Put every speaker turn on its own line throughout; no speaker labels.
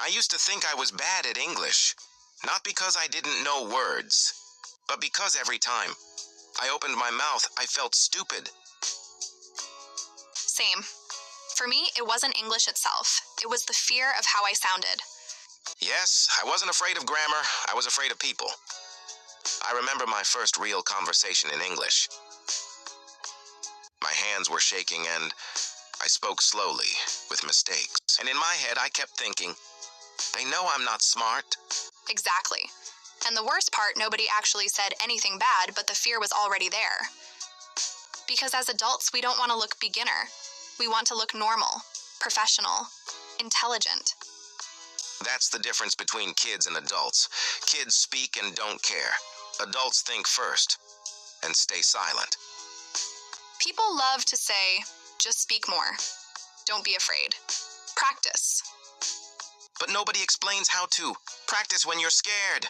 I used to think I was bad at English, not because I didn't know words, but because every time I opened my mouth, I felt stupid.
Same. For me, it wasn't English itself. It was the fear of how I sounded.
Yes, I wasn't afraid of grammar, I was afraid of people. I remember my first real conversation in English. My hands were shaking and I spoke slowly, with mistakes. And in my head, I kept thinking, they know I'm not smart.
Exactly. And the worst part, nobody actually said anything bad, but the fear was already there. Because as adults, we don't want to look beginner. We want to look normal, professional, intelligent.
That's the difference between kids and adults. Kids speak and don't care. Adults think first and stay silent.
People love to say, just speak more. Don't be afraid. Practice.
But nobody explains how to practice when you're scared.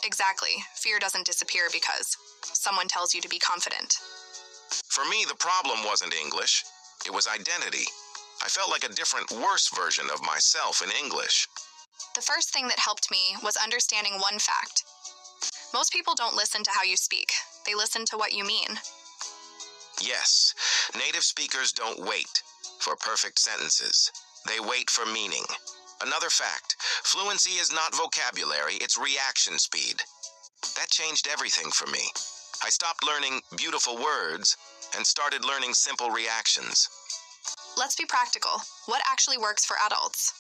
Exactly. Fear doesn't disappear because someone tells you to be confident.
For me, the problem wasn't English. It was identity. I felt like a different, worse version of myself in English.
The first thing that helped me was understanding one fact. Most people don't listen to how you speak. They listen to what you mean.
Yes, native speakers don't wait for perfect sentences. They wait for meaning. Another fact, fluency is not vocabulary, it's reaction speed. That changed everything for me. I stopped learning beautiful words and started learning simple reactions.
Let's be practical. What actually works for adults?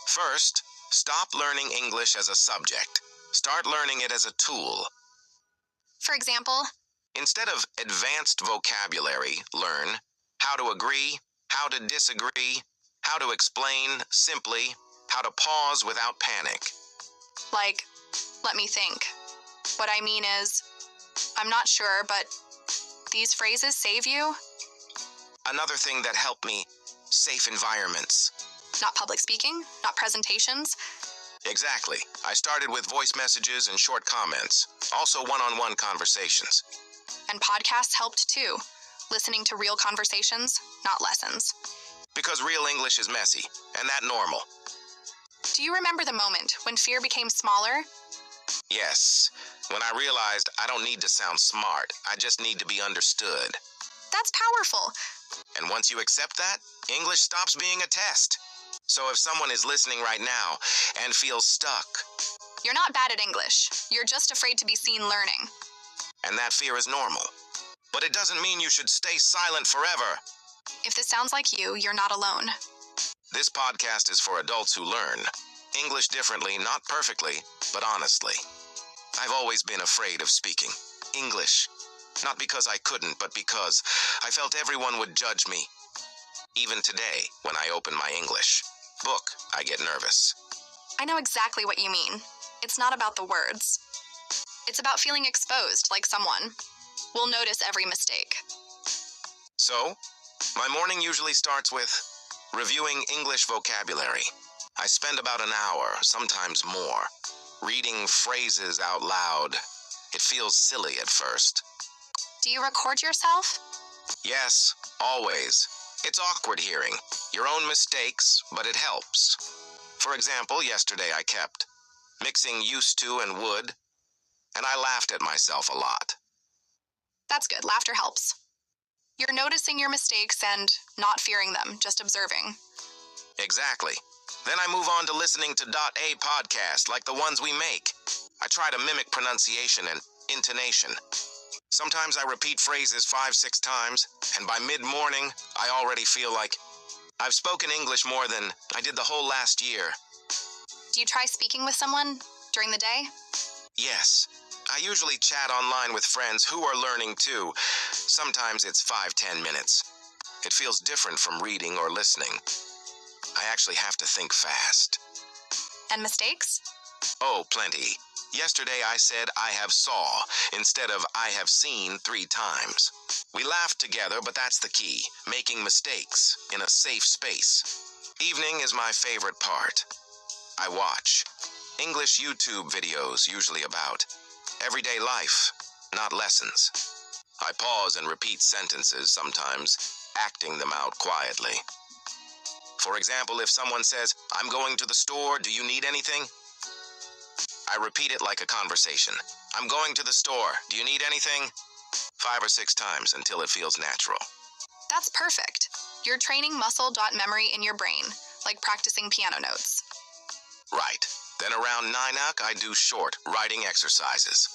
First, stop learning English as a subject. Start learning it as a tool.
For example,
instead of advanced vocabulary, learn how to agree, how to disagree, how to explain simply, how to pause without panic.
Like, let me think. What I mean is, I'm not sure, but these phrases save you?
Another thing that helped me, safe environments.
Not public speaking, not presentations.
Exactly. I started with voice messages and short comments, also one-on-one conversations.
And podcasts helped too. Listening to real conversations, not lessons.
Because real English is messy, and that normal.
Do you remember the moment when fear became smaller?
Yes. When I realized I don't need to sound smart, I just need to be understood.
That's powerful.
And once you accept that, English stops being a test. So if someone is listening right now and feels stuck,
you're not bad at English. You're just afraid to be seen learning.
And that fear is normal. But it doesn't mean you should stay silent forever.
If this sounds like you, you're not alone.
This podcast is for adults who learn English differently, not perfectly, but honestly. I've always been afraid of speaking English. Not because I couldn't, but because I felt everyone would judge me. Even today, when I open my English book, I get nervous.
I know exactly what you mean. It's not about the words. It's about feeling exposed, like someone will notice every mistake.
So, my morning usually starts with reviewing English vocabulary. I spend about an hour, sometimes more, reading phrases out loud. It feels silly at first.
Do you record yourself?
Yes, always. It's awkward hearing your own mistakes, but it helps. For example, yesterday I kept mixing used to and would, and I laughed at myself a lot.
That's good. Laughter helps. You're noticing your mistakes and not fearing them, just observing.
Exactly. Then I move on to listening to .A podcasts like the ones we make. I try to mimic pronunciation and intonation. Sometimes I repeat phrases 5-6 times, and by mid-morning, I already feel like I've spoken English more than I did the whole last year.
Do you try speaking with someone during the day?
Yes. I usually chat online with friends who are learning too. Sometimes it's 5-10 minutes. It feels different from reading or listening. I actually have to think fast.
And mistakes?
Oh, plenty. Yesterday I said I have saw instead of I have seen 3 times. We laughed together, but that's the key, making mistakes in a safe space. Evening is my favorite part. I watch English YouTube videos, usually about everyday life, not lessons. I pause and repeat sentences, sometimes acting them out quietly. For example, if someone says, "I'm going to the store, do you need anything?" I repeat it like a conversation. "I'm going to the store, do you need anything?" 5 or 6 times until it feels natural.
That's perfect. You're training muscle memory in your brain, like practicing piano notes.
Right. Then around 9 o'clock, I do short writing exercises.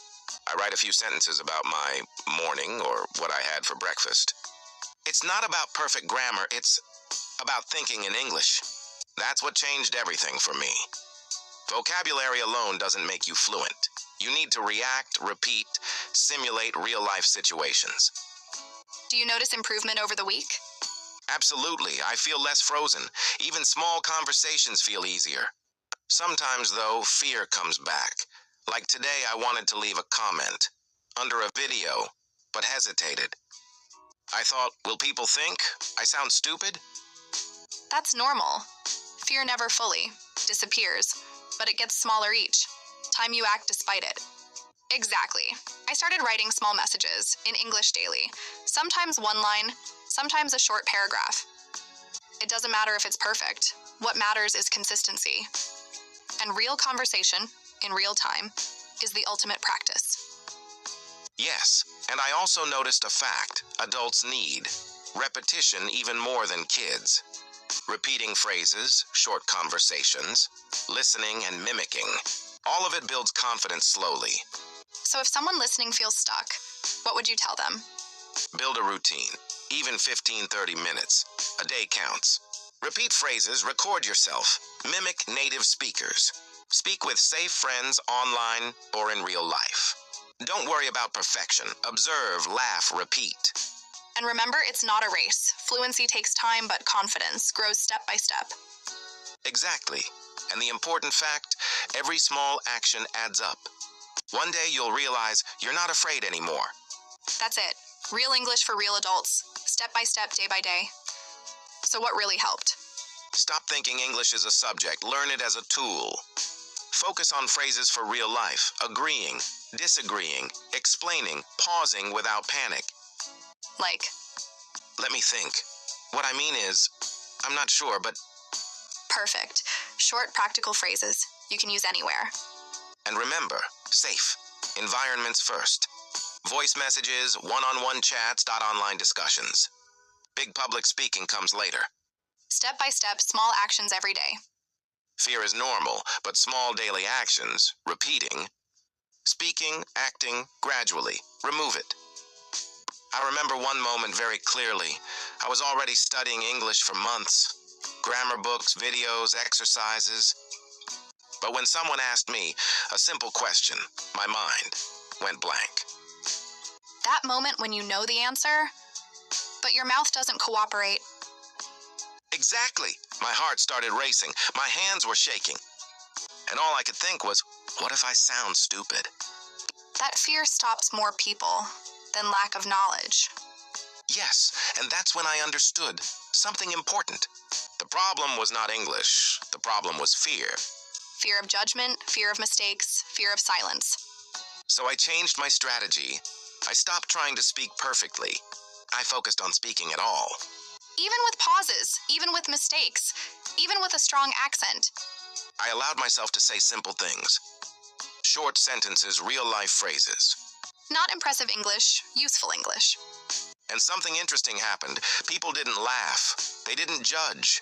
I write a few sentences about my morning or what I had for breakfast. It's not about perfect grammar, it's about thinking in English. That's what changed everything for me. Vocabulary alone doesn't make you fluent. You need to react, repeat, simulate real-life situations.
Do you notice improvement over the week?
Absolutely. I feel less frozen. Even small conversations feel easier. Sometimes, though, fear comes back. Like today, I wanted to leave a comment under a video, but hesitated. I thought, will people think I sound stupid?
That's normal. Fear never fully disappears, but it gets smaller each time you act despite it. Exactly. I started writing small messages in English daily, sometimes one line, sometimes a short paragraph. It doesn't matter if it's perfect. What matters is consistency. And real conversation, in real time, is the ultimate practice.
Yes, and I also noticed a fact adults need: repetition even more than kids. Repeating phrases, short conversations, listening and mimicking. All of it builds confidence slowly.
So if someone listening feels stuck, what would you tell them?
Build a routine, even 15-30 minutes. A day counts. Repeat phrases, record yourself, mimic native speakers. Speak with safe friends online or in real life. Don't worry about perfection. Observe, laugh, repeat.
And remember, it's not a race. Fluency takes time, but confidence grows step by step.
Exactly. And the important fact, every small action adds up. One day you'll realize you're not afraid anymore.
That's it. Real English for real adults. Step by step, day by day. So what really helped?
Stop thinking English is a subject. Learn it as a tool. Focus on phrases for real life. Agreeing, disagreeing, explaining, pausing without panic.
Like?
Let me think. What I mean is, I'm not sure, but...
Perfect. Short, practical phrases. You can use anywhere.
And remember, safe. Environments first. Voice messages, one-on-one chats, not online discussions. Big public speaking comes later.
Step by step, small actions every day.
Fear is normal, but small daily actions, repeating, speaking, acting, gradually, remove it. I remember one moment very clearly. I was already studying English for months. Grammar books, videos, exercises. But when someone asked me a simple question, my mind went blank.
That moment when you know the answer, but your mouth doesn't cooperate.
Exactly. My heart started racing. My hands were shaking. And all I could think was, what if I sound stupid?
That fear stops more people than lack of knowledge.
Yes, and that's when I understood something important. The problem was not English. The problem was fear.
Fear of judgment, fear of mistakes, fear of silence.
So I changed my strategy. I stopped trying to speak perfectly. I focused on speaking at all.
Even with pauses, even with mistakes, even with a strong accent.
I allowed myself to say simple things. Short sentences, real-life phrases.
Not impressive English, useful English.
And something interesting happened. People didn't laugh. They didn't judge.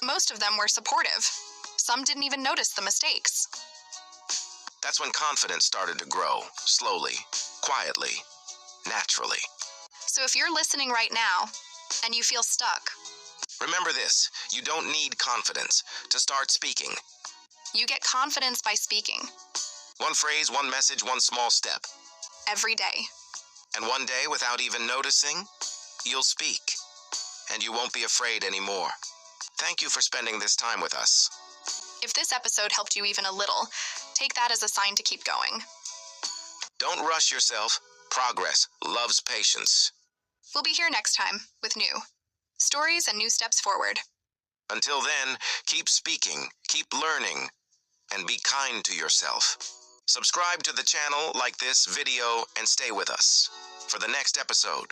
Most of them were supportive. Some didn't even notice the mistakes.
That's when confidence started to grow, slowly, quietly, naturally.
So if you're listening right now, and you feel stuck,
remember this, you don't need confidence to start speaking.
You get confidence by speaking.
One phrase, one message, one small step.
Every day.
And one day, without even noticing, you'll speak. And you won't be afraid anymore. Thank you for spending this time with us.
If this episode helped you even a little, take that as a sign to keep going.
Don't rush yourself. Progress loves patience.
We'll be here next time with new stories and new steps forward.
Until then, keep speaking, keep learning, and be kind to yourself. Subscribe to the channel, like this video, and stay with us. for the next episode.